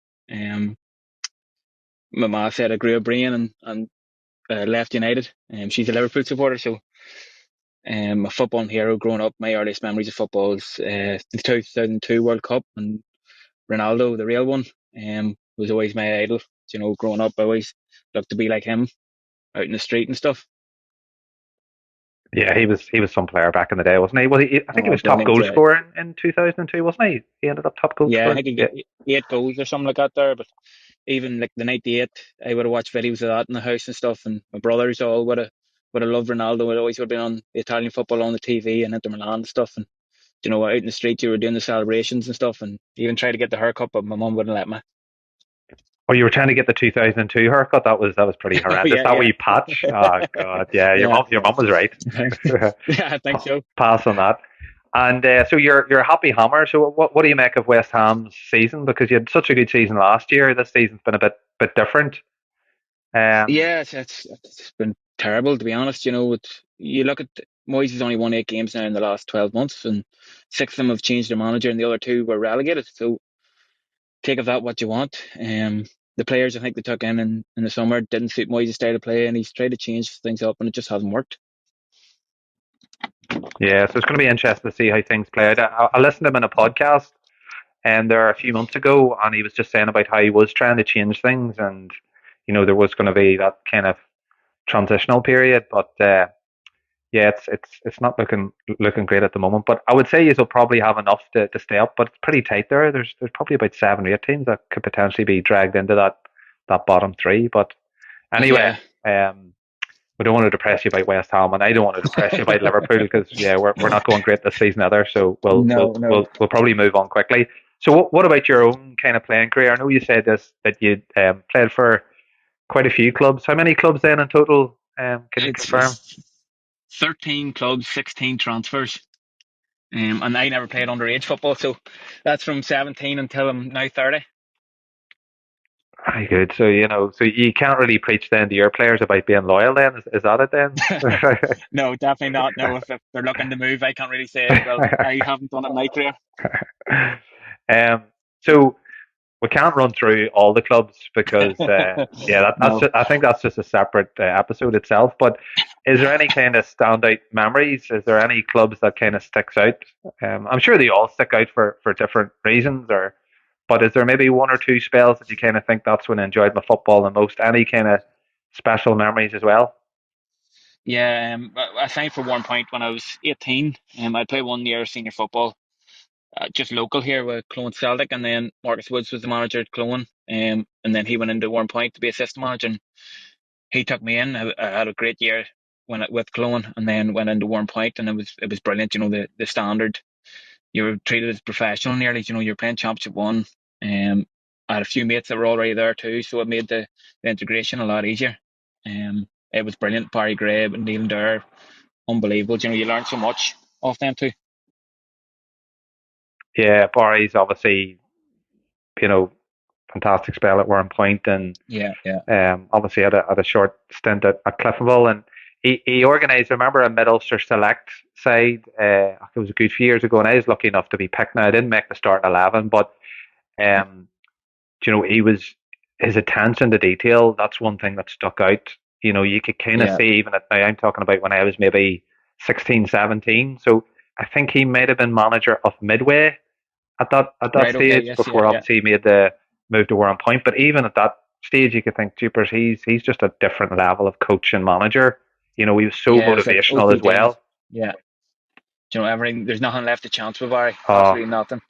My ma said I grew a brain and left United. She's a Liverpool supporter, so a football hero growing up. My earliest memories of football is the 2002 World Cup, and Ronaldo, the real one, was always my idol. You know, growing up, I always looked to be like him out in the street and stuff. Yeah, he was some player back in the day, wasn't he? I think he was top goal scorer in 2002, wasn't he? He ended up top goal scorer. Yeah, I think he got 8 goals or something like that there. But even like the 98, I would have watched videos of that in the house and stuff. And my brothers all would have loved Ronaldo. It always would have been on the Italian football on the TV and Inter Milan and stuff. And you know, out in the street, you were doing the celebrations and stuff, and even tried to get the haircut, but my mum wouldn't let me. Oh, you were trying to get the 2002 haircut? That was pretty horrendous. Wee patch. Oh god, yeah. Your mum was right. Yeah, I think so. Pass on that. And so you're a happy hammer. So what do you make of West Ham's season? Because you had such a good season last year. This season's been a bit different. Yeah, it's been terrible, to be honest. You know, you look at Moyes has only won 8 games now in the last 12 months, and 6 of them have changed their manager, and the other 2 were relegated. So take of that what you want. The players I think they took in the summer didn't suit Moyes' style of play, and he's tried to change things up, and it just hasn't worked. Yeah, so it's going to be interesting to see how things play out. I listened to him in a podcast, and there a few months ago, and he was just saying about how he was trying to change things, and you know there was going to be that kind of transitional period, but yeah, it's not looking great at the moment. But I would say he'll probably have enough to stay up, but it's pretty tight there. There's probably about 7 or 8 teams that could potentially be dragged into that that bottom three. But anyway, we don't want to depress you about West Ham, and I don't want to depress you about Liverpool because we're not going great this season either. So we'll probably move on quickly. So what about your own kind of playing career? I know you said this that you played for quite a few clubs. How many clubs then in total? Can you confirm? It's 13 clubs, 16 transfers. And I never played underage football, so that's from 17 until I'm now 30. Very good. So so you can't really preach then to your players about being loyal. Then is that it then? No, definitely not. No, if they're looking to move, I can't really say. Well, I haven't done it in my career. So we can't run through all the clubs because I think that's just a separate episode itself. But is there any kind of standout memories? Is there any clubs that kind of sticks out? I'm sure they all stick out for different reasons, but is there maybe one or two spells that you kind of think that's when I enjoyed my football the most? Any kind of special memories as well? Yeah, I signed for 1 point when I was 18. I played 1 year senior football, just local here with Clone Celtic, and then Marcus Woods was the manager at Clone, and then he went into 1 point to be assistant manager, and he took me in. I had a great year with Clone, and then went into 1 point, and it was brilliant. The standard, you were treated as professional nearly. You're playing Championship 1. I had a few mates that were already there too, so it made the integration a lot easier. It was brilliant. Barry Gray and Neil Dare, unbelievable. You learn so much off them too. Yeah, Barry's obviously, fantastic spell at 1 point, and Yeah. obviously had a short stint at Cliftonville, and he organised. I remember a Mid Ulster Select side. It was a good few years ago, and I was lucky enough to be picked. Now I didn't make the start 11, but he was his attention to detail. That's one thing that stuck out. You could kind of see even now. I'm talking about when I was maybe 16, 17. So I think he might have been manager of Midway at that Right. stage Okay. Yes. before obviously he made the move to 1 point. But even at that stage, you could think, Jeepers, he's just a different level of coach and manager. He was so Yeah. It was like motivational as well. Yeah. Everything. There's nothing left to chance with Barry. Oh, Absolutely nothing.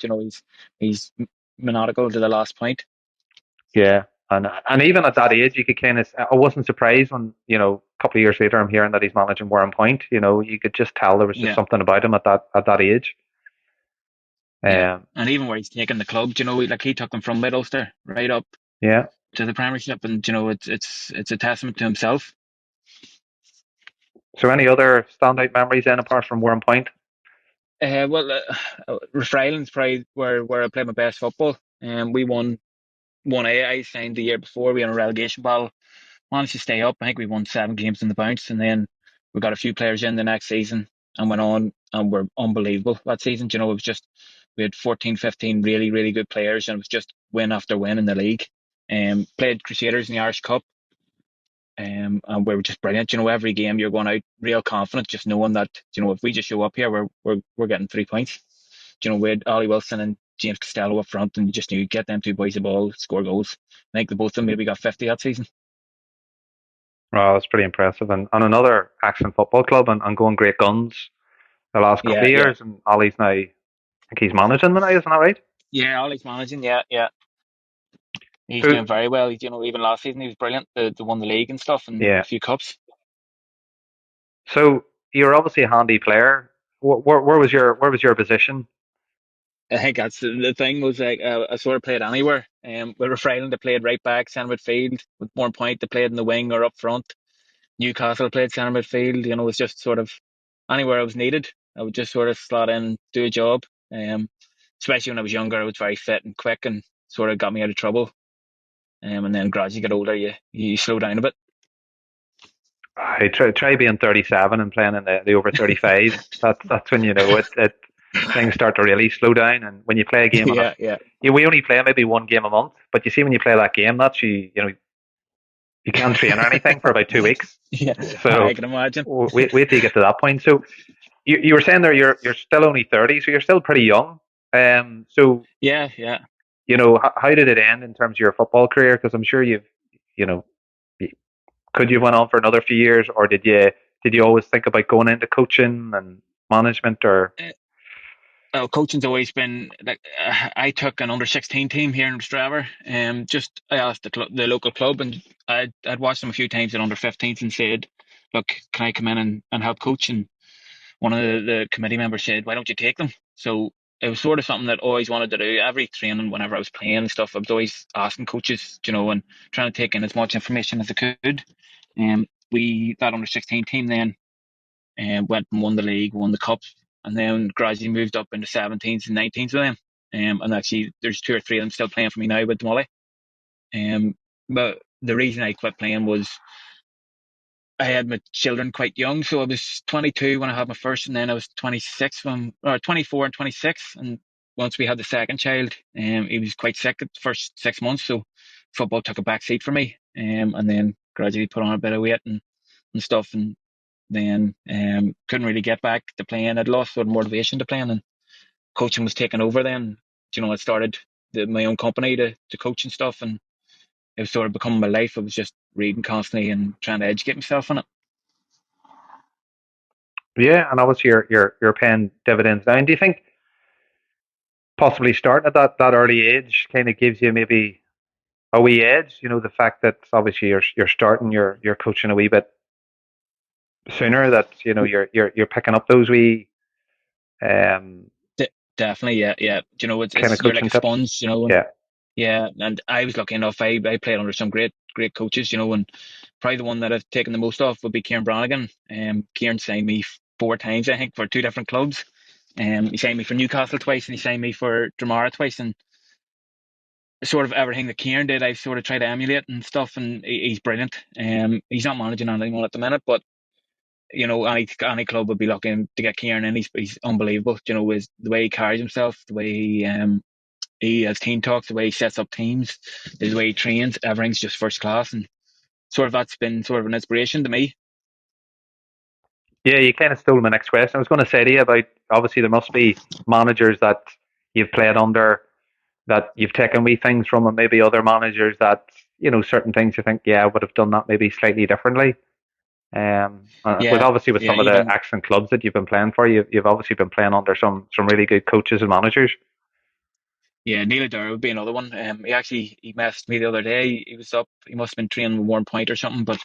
He's methodical to the last point. yeah. And even at that age, you could kind of. I wasn't surprised when a couple of years later I'm hearing that he's managing 1 point. You could just tell there was just something about him at that age. Yeah. And even where he's taken the club, like he took them from Mid Ulster right up to the Premiership, and it's a testament to himself. So any other standout memories then apart from 1 point? Refrailing's probably where I played my best football. We won 1A. I signed the year before. We had a relegation battle. Managed to stay up. I think we won 7 games in the bounce, and then we got a few players in the next season and went on and were unbelievable that season. It was just, we had 14, 15 really, really good players, and it was just win after win in the league. Played Crusaders in the Irish Cup. And we were just brilliant. Every game you're going out real confident, just knowing that, if we just show up here, we're getting 3 points. We had Ollie Wilson and James Costello up front, and you just knew you'd get them two boys the ball, score goals. I think the both of them maybe got 50 that season. Wow, that's pretty impressive. And another action football club and going great guns the last couple of years. And Ollie's now, I think he's managing them now, isn't that right? Yeah, Ollie's managing, yeah. He's doing very well. Even last season he was brilliant. They won the league and stuff, and a few cups. So you're obviously a handy player. Where was your position? I think that's the thing, was like I sort of played anywhere. With Refrailin, they played right back, centre midfield. With 1 point, they played in the wing or up front. Newcastle played centre midfield. It was just sort of anywhere I was needed, I would just sort of slot in, do a job. Especially when I was younger, I was very fit and quick, and sort of got me out of trouble. And then gradually get older, you slow down a bit. I try being 37 and playing in the over 35. That's when it things start to really slow down. And when you play a game, we only play maybe one game a month. But you see, when you play that game, that's you can't train or anything for about 2 weeks. Yeah, so I can imagine. Wait till you get to that point. So you were saying there you're still only 30, so you're still pretty young. So yeah. How did it end in terms of your football career? Because I'm sure could you have went on for another few years, or did you always think about going into coaching and management? Or coaching's always been like I took an under-16 team here in Strava. Just I asked the local club, and I'd watched them a few times at under-15s and said, "Look, can I come in and help coach?" And one of the committee members said, "Why don't you take them?" So it was sort of something that I always wanted to do. Every training, whenever I was playing and stuff, I was always asking coaches, and trying to take in as much information as I could. We that under-16 team then went and won the league, won the cup, and then gradually moved up into 17s and 19s with them. And actually, there's two or three of them still playing for me now with Damolly. But the reason I quit playing was I had my children quite young, so I was 22 when I had my first, and then I was 24 and 26. And once we had the second child, he was quite sick at the first 6 months, so football took a back seat for me. And then gradually put on a bit of weight and stuff, and then couldn't really get back to playing. I'd lost sort of motivation to playing, and coaching was taking over then. I started my own company to coach and stuff, and it was sort of becoming my life. I was just reading constantly and trying to educate myself on it. Yeah, and obviously you're paying dividends now. And do you think possibly starting at that early age kind of gives you maybe a wee edge? The fact that obviously you're starting you're coaching a wee bit sooner. That you're picking up those wee Definitely, yeah. kind of You're like coaching a tips. sponge, Yeah, Yeah, and I was lucky enough. I played under some great coaches, and probably the one that I've taken the most off would be Kieran Brannigan. Kieran signed me four times, I think, for two different clubs. He signed me for Newcastle twice, and he signed me for Dromara twice. And sort of everything that Kieran did, I've sort of tried to emulate and stuff. And he's brilliant. He's not managing anyone at the minute, but any club would be looking to get Kieran in. He's unbelievable. The way he carries himself, the way he has team talks, the way he sets up teams, the way he trains, everything's just first class, and sort of that's been sort of an inspiration to me. yeah. You kind of stole my next question. I was going to say to you about obviously there must be managers that you've played under that you've taken wee things from, and maybe other managers that certain things you think, yeah, I would have done that maybe slightly differently. With Yeah, obviously with yeah, some of the even excellent clubs that you've been playing for, you've obviously been playing under some really good coaches and managers. yeah, Neil Adair would be another one. He messaged me the other day. He was up. He must have been training with Warren Point or something, but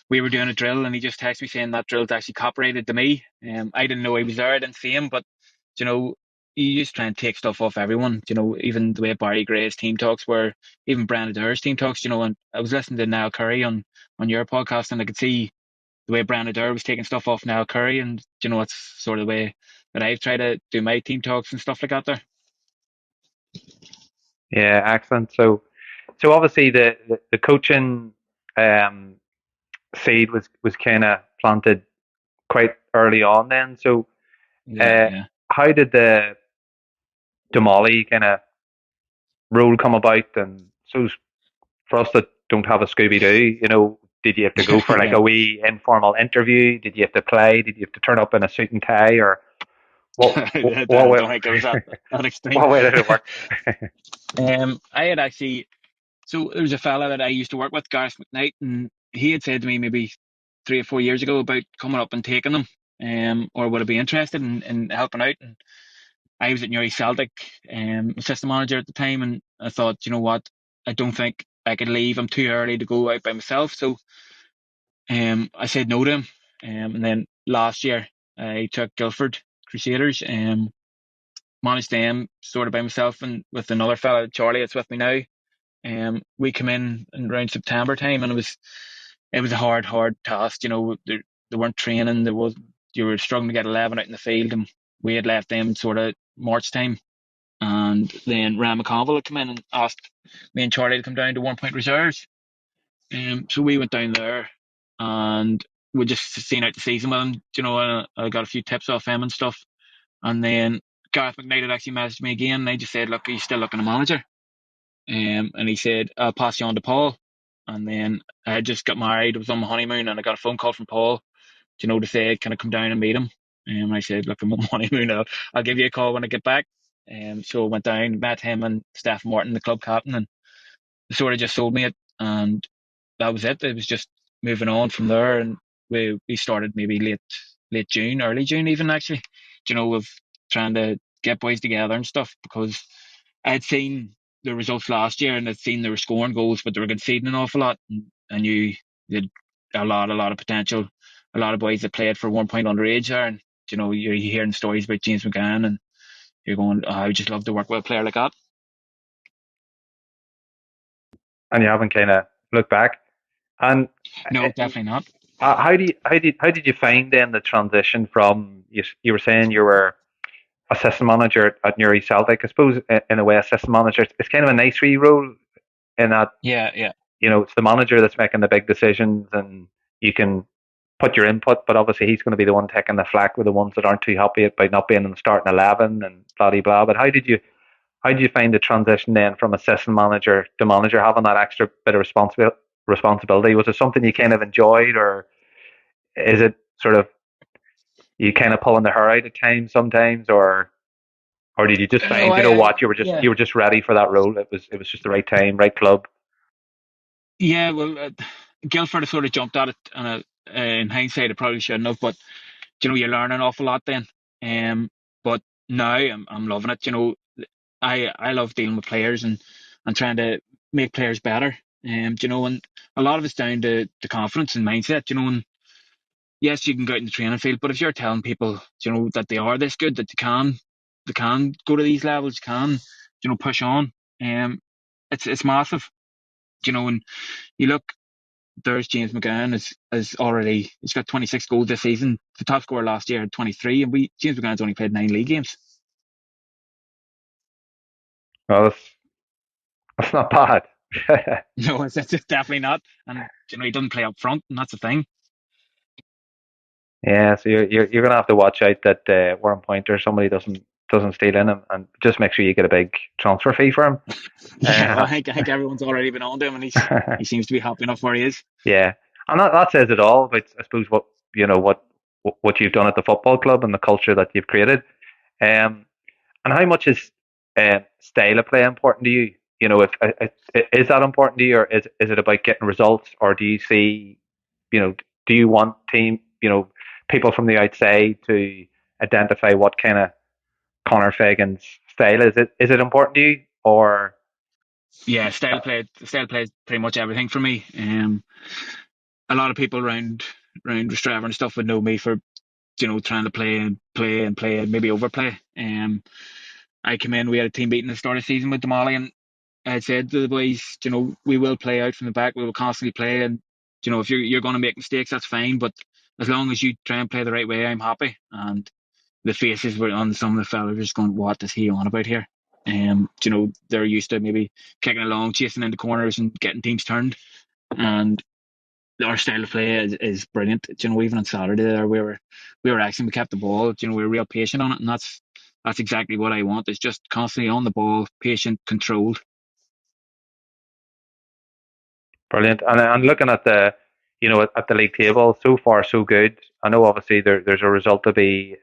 we were doing a drill, and he just texted me saying that drill's actually copyrighted to me. I didn't know he was there. I didn't see him, but you know, you just try and take stuff off everyone. Even the way Barry Gray's team talks were, even Brandon Adair's team talks. And I was listening to Niall Curry on your podcast, and I could see the way Brandon Adair was taking stuff off Niall Curry, and it's sort of the way that I've tried to do my team talks and stuff like that there. Yeah, excellent. So obviously the coaching um, seed was kind of planted quite early on then. So Yeah, uh, yeah. how did the Damolly kind of role come about? And so for us that don't have a Scooby Doo, did you have to go for like Yeah. a wee informal interview? Did you have to play? Did you have to turn up in a suit and tie? Or I what way, don't think it was that extreme. what way did it work? I had actually, so there was a fella that I used to work with, Gareth McKnight, and he had said to me maybe 3 or 4 years ago about coming up and taking them, or would I be interested in helping out? And I was at Newry Celtic, assistant manager at the time, and I thought, you know what, I don't think I could leave. I'm too early to go out by myself. So I said no to him. And then last year, I took Guildford Crusaders, managed them sort of by myself and with another fella, Charlie, that's with me now. We came in around September time, and it was a hard task. They weren't training. You were struggling to get 11 out in the field, and we had left them sort of March time. And then Ram McConville had come in and asked me and Charlie to come down to 1 Point Reserves. So we went down there, and we just seen out the season with him. And I got a few tips off him and stuff. And then Gareth McKnight had actually messaged me again, and I just said, "Look, are you still looking at a manager?" And he said, "I'll pass you on to Paul." And then I had just got married. I was on my honeymoon, and I got a phone call from Paul, to say, "Can I come down and meet him?" And I said, "Look, I'm on my honeymoon. I'll give you a call when I get back." So I went down, met him and Steph Morton, the club captain, and they sort of just sold me it. And that was it. It was just moving on from there. And we started maybe late June, early June even actually, of trying to get boys together and stuff, because I had seen the results last year and I'd seen they were scoring goals, but they were conceding an awful lot. And I knew they had a lot of potential. A lot of boys that played for 1 point underage there, and you're hearing stories about James McGann, and you're going, oh, I would just love to work with a player like that. And you haven't kind of looked back. And no, definitely not. How did you find then the transition from you were saying you were assistant manager at Newry Celtic? I suppose in a way, assistant manager, it's kind of a nice wee role in that. Yeah. It's the manager that's making the big decisions, and you can put your input, but obviously he's going to be the one taking the flak with the ones that aren't too happy about not being in the starting 11 and blah blah blah. But how did you find the transition then from assistant manager to manager, having that extra bit of responsibility? Was it something you kind of enjoyed, or is it sort of you kind of pulling the hair out at times sometimes, or did you just find you were just ready for that role? It was just the right time, right club. Yeah, well, Guildford sort of jumped at it, and in hindsight, I probably shouldn't have. But you learn an awful lot then. But now I'm loving it. I love dealing with players and trying to make players better. And a lot of it's down to confidence and mindset. And yes, you can go out in the training field, but if you're telling people, that they are this good, that they can go to these levels, can, push on, it's massive. And you look, there's James McGann he's got 26 goals this season. The top scorer last year had 23, and James McGann's only played 9 league games. Well, that's not bad. No, it's definitely not. And he doesn't play up front, and that's the thing. Yeah, so you're gonna have to watch out that Warren Pointer, somebody doesn't steal in him, and just make sure you get a big transfer fee for him. Yeah, well, I think everyone's already been on to him, and he seems to be happy enough where he is. Yeah, and that says it all about, I suppose, what you've done at the football club and the culture that you've created. And how much is style of play important to you? If is that important to you, or is it about getting results, or do you see, do you want people from the outside to identify what kind of Conor Fegan's style is? Is it important to you, or? Yeah, style play is pretty much everything for me. A lot of people around Strathern and stuff would know me for trying to play and maybe overplay. I came in, we had a team meeting at the start of the season with Damolly, and I said to the boys, we will play out from the back, we will constantly play, and if you're going to make mistakes, that's fine, but as long as you try and play the right way, I'm happy. And the faces were on some of the fellas just going, what is he on about here? They're used to maybe kicking along, chasing into corners and getting teams turned, and our style of play is brilliant. Even on Saturday there, we were actually, we kept the ball. We were real patient on it, and that's exactly what I want. It's just constantly on the ball, patient, controlled. Brilliant. And looking at the at the league table, so far so good. I know obviously there's a result to be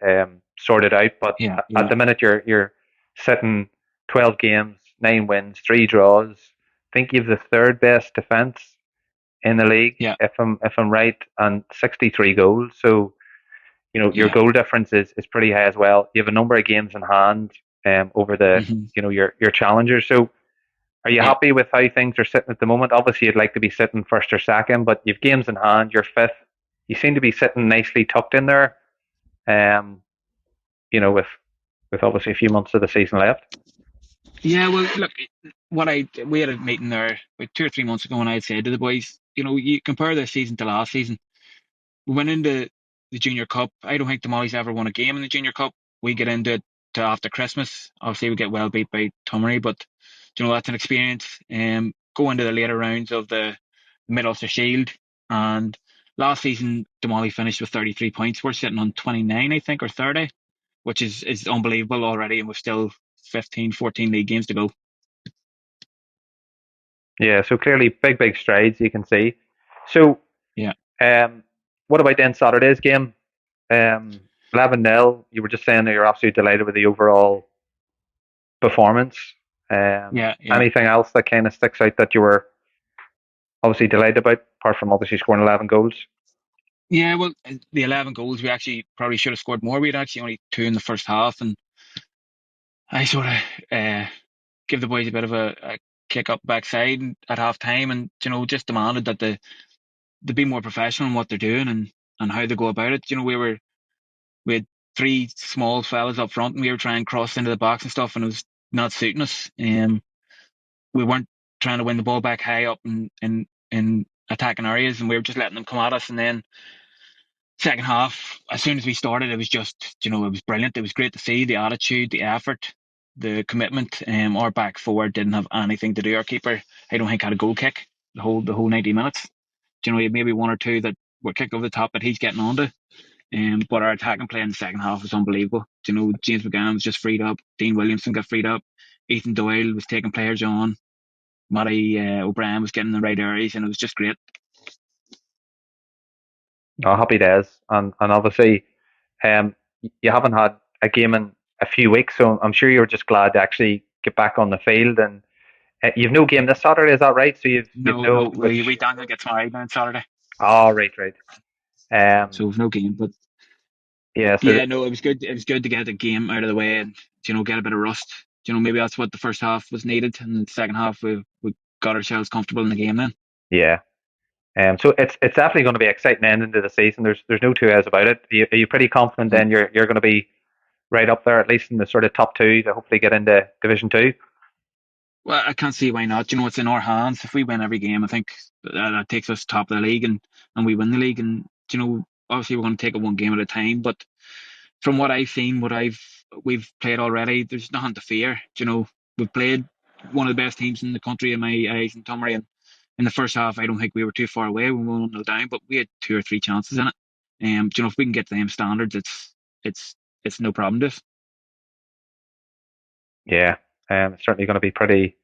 sorted out, but at the minute you're sitting 12 games, 9 wins, 3 draws. I think you've the third best defence in the league, if I'm right, and 63 goals. So your goal difference is pretty high as well. You have a number of games in hand over the your challengers. So are you happy with how things are sitting at the moment? Obviously, you'd like to be sitting first or second, but you've games in hand. You're fifth. You seem to be sitting nicely tucked in there. With obviously a few months of the season left. Yeah, well, look, we had a meeting there about 2 or 3 months ago, and I said to the boys, you compare this season to last season. We went into the Junior Cup. I don't think Damolly's ever won a game in the Junior Cup. We get into it to after Christmas. Obviously, we get well beat by Tomery, but that's an experience. Go into the later rounds of the Mid Ulster Shield, and last season Damolly finished with 33 points. We're sitting on 29, I think, or 30, which is unbelievable already, and we've still 15, 14 league games to go. Yeah, so clearly big strides you can see. So what about then Saturday's game? 11-0. You were just saying that you're absolutely delighted with the overall performance. Anything else that kind of sticks out that you were obviously delighted about, apart from obviously scoring 11 goals? Yeah, well, the 11 goals, we actually probably should have scored more. We had actually only 2 in the first half, and I sort of give the boys a bit of a kick up backside at half time, and just demanded that they be more professional in what they're doing and how they go about it. We had three small fellas up front, and we were trying to cross into the box and stuff, and it was not suiting us. We weren't trying to win the ball back high up in attacking areas, and we were just letting them come at us. And then second half, as soon as we started, it was just, it was brilliant. It was great to see the attitude, the effort, the commitment. Our back four didn't have anything to do. Our keeper, I don't think, had a goal kick the whole 90 minutes. He had maybe one or two that were kicked over the top that he's getting onto. But our attacking play in the second half was unbelievable. James McGann was just freed up. Dean Williamson got freed up. Ethan Doyle was taking players on. Matty O'Brien was getting in the right areas, and it was just great. Oh, happy days. And obviously, you haven't had a game in a few weeks, so I'm sure you're just glad to actually get back on the field. And you've no game this Saturday, is that right? So No, we Daniel gets married on Saturday. Oh, right. So we've no game, but yeah, no, it was good. It was good to get the game out of the way and get a bit of rust. Maybe that's what the first half was needed, and the second half we got ourselves comfortable in the game then. Yeah. So it's definitely going to be an exciting ending to the season. There's no two ways about it. Are you pretty confident then you're going to be right up there, at least in the sort of top two, to hopefully get into Division 2? Well, I can't see why not. It's in our hands. If we win every game, I think that takes us top of the league, and we win the league. And obviously we're going to take it one game at a time. But from what I've seen, we've played already, there's nothing to fear. We've played one of the best teams in the country in my eyes in Tomery, and in the first half, I don't think we were too far away. We were 1-0 down, but we had 2 or 3 chances in it. If we can get to them standards, it's no problem to us. Yeah, it's certainly going to be pretty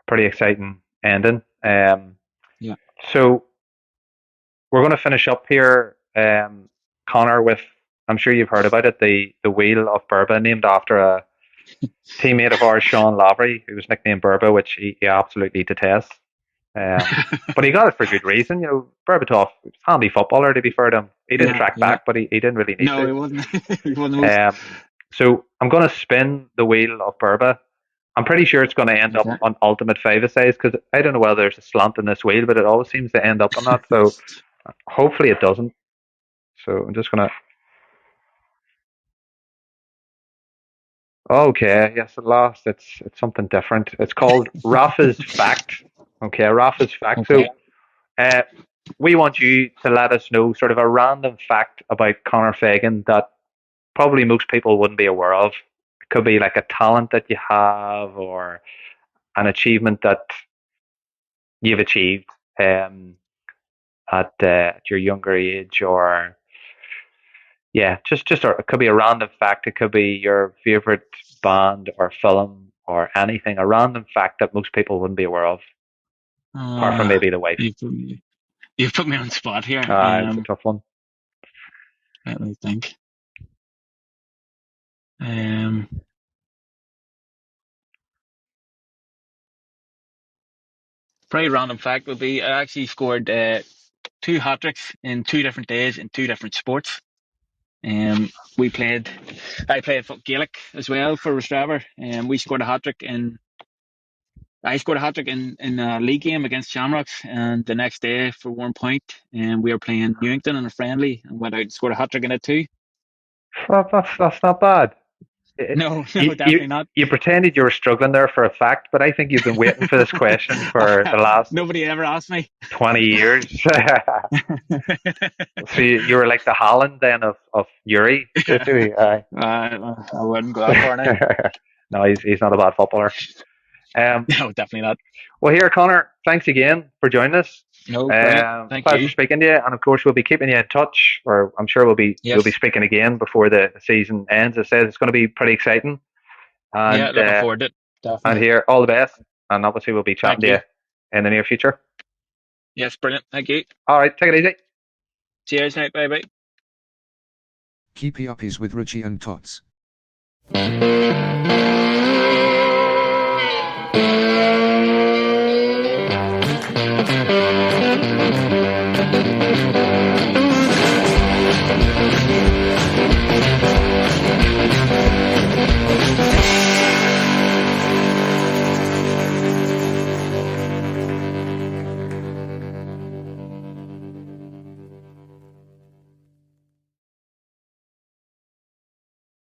exciting ending. Yeah. So we're going to finish up here, Conor, with, I'm sure you've heard about it, the Wheel of Berba, named after a teammate of ours, Sean Lavery, who was nicknamed Berba, which he absolutely detests. But he got it for good reason. Berbatov was a handy footballer, to be fair to him. He didn't track back, but he didn't really need to. No, he wasn't. He wasn't so I'm going to spin the Wheel of Berba. I'm pretty sure it's going to end up on Ultimate 5-a-size, because I don't know whether there's a slant in this wheel, but it always seems to end up on that. So hopefully it doesn't. So I'm just going to... Okay, yes, at last it's something different. It's called Rafa's Fact. Okay, Rafa's Fact. Okay. So we want you to let us know sort of a random fact about Conor Fegan that probably most people wouldn't be aware of. It could be like a talent that you have, or an achievement that you've achieved at your younger age, or just or it could be a random fact. It could be your favorite band or film or anything. A random fact that most people wouldn't be aware of, apart from maybe the wife. You've put me on the spot here. It's a tough one. Let me think. Probably random fact would be I actually scored 2 hat-tricks in 2 different days in 2 different sports. I played Gaelic as well for Rostraver, and I scored a hat-trick in a league game against Shamrocks, and the next day for Warren Point, and we were playing Newington in a friendly, and went out and scored a hat-trick in it too. That's not bad. No, definitely not. You pretended you were struggling there for a fact, but I think you've been waiting for this question for the last... Nobody ever asked me. 20 years. So you were like the Holland then of Uri. I wouldn't go that far now. No, he's not a bad footballer. No, definitely not. Well, here, Conor, thanks again for joining us. No, thank pleasure you. speaking to you, and of course we'll be keeping you in touch, or I'm sure we'll be speaking again before the season ends. As I said, it's going to be pretty exciting. And, looking forward to it. Definitely. And here, all the best, and obviously we'll be chatting to you in the near future. Yes, brilliant. Thank you. All right, take it easy. Cheers, mate. Bye bye. Keepie Uppies with Richie and Tots.